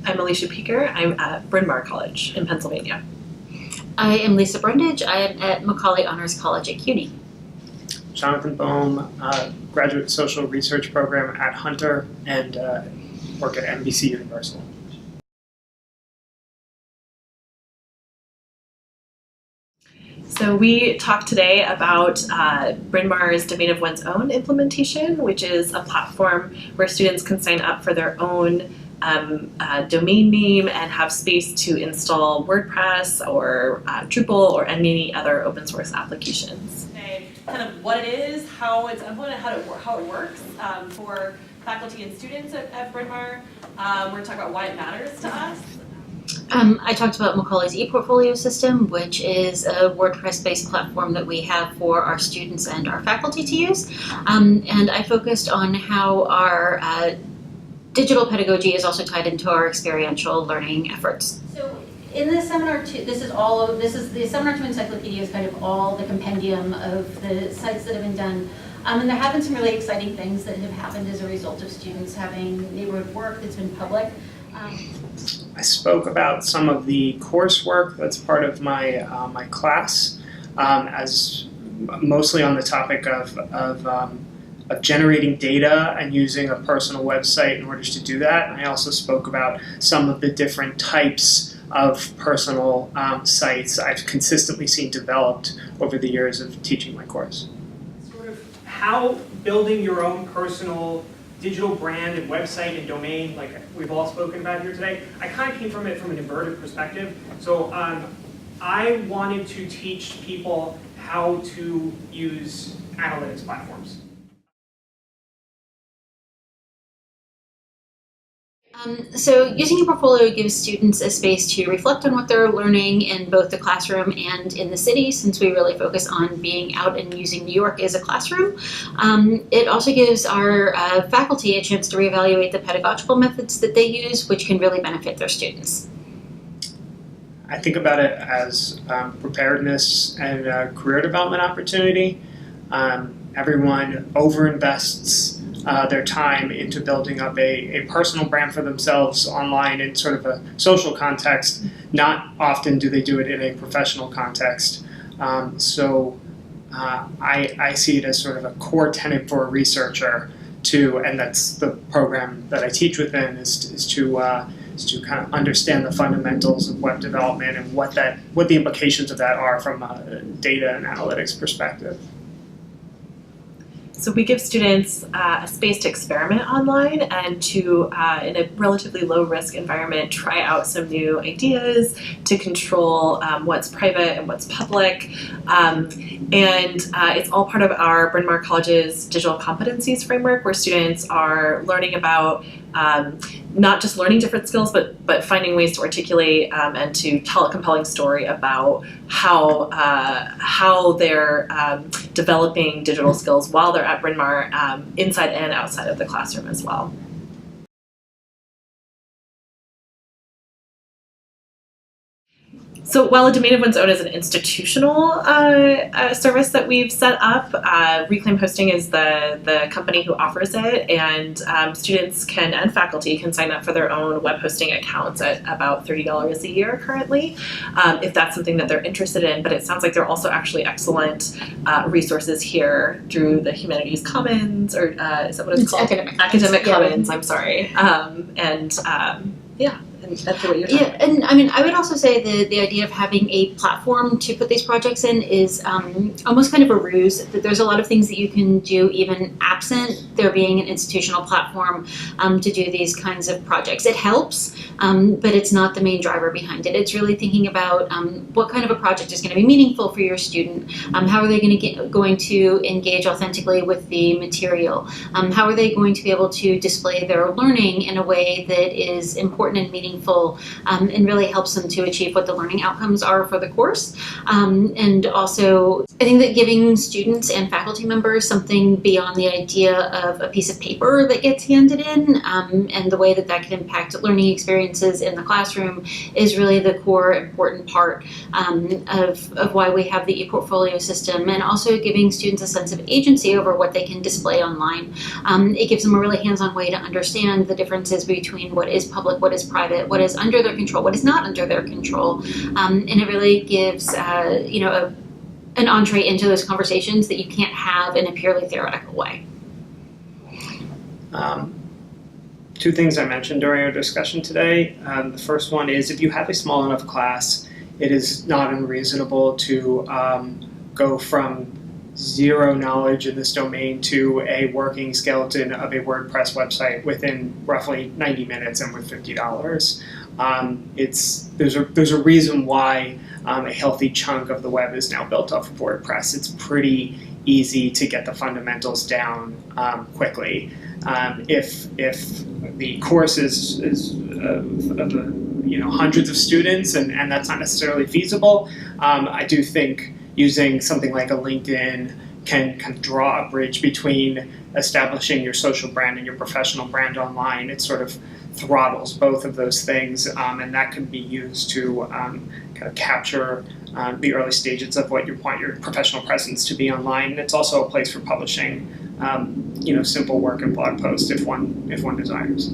I'm Alicia Peaker. I'm at Bryn Mawr College in Pennsylvania. I am Lisa Brundage. I am at Macaulay Honors College at CUNY. Jonathan Bohm, graduate social research program at Hunter, and work at NBUniversal. So we talked today about Bryn Mawr's Domain of One's Own implementation, which is a platform where students can sign up for their own domain name and have space to install WordPress or Drupal or any other open source applications. Kind of what it is, how it's implemented, how it works for faculty and students at Bryn Mawr. We're going to talk about why it matters to us. I talked about Macaulay's ePortfolio system, which is a WordPress-based platform that we have for our students and our faculty to use. And I focused on how our digital pedagogy is also tied into our experiential learning efforts. So in the seminar two, this is the seminar 2 encyclopedia is kind of all the compendium of the sites that have been done. And there have been some really exciting things that have happened as a result of students having neighborhood work that's been public. I spoke about some of the coursework that's part of my my class, as mostly on the topic of generating data and using a personal website in order to do that. And I also spoke about some of the different types of personal sites I've consistently seen developed over the years of teaching my course. Sort of how building your own personal digital brand and website and domain, like we've all spoken about here today, I kind of came from it from an inverted perspective. So I wanted to teach people how to use analytics platforms. So using ePortfolio gives students a space to reflect on what they're learning in both the classroom and in the city, since we really focus on being out and using New York as a classroom. It also gives our faculty a chance to reevaluate the pedagogical methods that they use, which can really benefit their students. I think about it as preparedness and career development opportunity. Everyone overinvests their time into building up a personal brand for themselves online in sort of a social context. Not often do they do it in a professional context. So I see it as sort of a core tenet for a researcher and that's the program that I teach within, is to kind of understand the fundamentals of web development and what the implications of that are from a data and analytics perspective. So we give students a space to experiment online and to, in a relatively low-risk environment, try out some new ideas to control what's private and what's public. And it's all part of our Bryn Mawr College's digital competencies framework, where students are learning about not just learning different skills, but finding ways to articulate and to tell a compelling story about how they're developing digital skills while they're at Bryn Mawr, inside and outside of the classroom as well. So while a domain of one's own is an institutional service that we've set up, Reclaim Hosting is the company who offers it, and students and faculty can sign up for their own web hosting accounts at about $30 a year currently, if that's something that they're interested in. But it sounds like there are also actually excellent resources here through the Humanities Commons, or is that what it's called? Academic Commons, yeah. I'm sorry. Yeah. That's what you're talking about. And I mean, I would also say the idea of having a platform to put these projects in is almost kind of a ruse. That there's a lot of things that you can do even absent there being an institutional platform to do these kinds of projects. It helps, but it's not the main driver behind it. It's really thinking about what kind of a project is going to be meaningful for your student. How are they going to engage authentically with the material? How are they going to be able to display their learning in a way that is important and meaningful and really helps them to achieve what the learning outcomes are for the course. And also, I think that giving students and faculty members something beyond the idea of a piece of paper that gets handed in and the way that that can impact learning experiences in the classroom is really the core important part of why we have the ePortfolio system, and also giving students a sense of agency over what they can display online. It gives them a really hands-on way to understand the differences between what is public, what is private, what is under their control, what is not under their control, and it really gives an entree into those conversations that you can't have in a purely theoretical way. Two things I mentioned during our discussion today. The first one is if you have a small enough class, it is not unreasonable to go from zero knowledge in this domain to a working skeleton of a WordPress website within roughly 90 minutes and with $50. There's a reason why a healthy chunk of the web is now built off of WordPress. It's pretty easy to get the fundamentals down quickly. If the course is hundreds of students and that's not necessarily feasible, I do think using something like a LinkedIn can draw a bridge between establishing your social brand and your professional brand online. It sort of throttles both of those things, and that can be used to kind of capture the early stages of what you want your professional presence to be online. And it's also a place for publishing simple work and blog posts if one desires.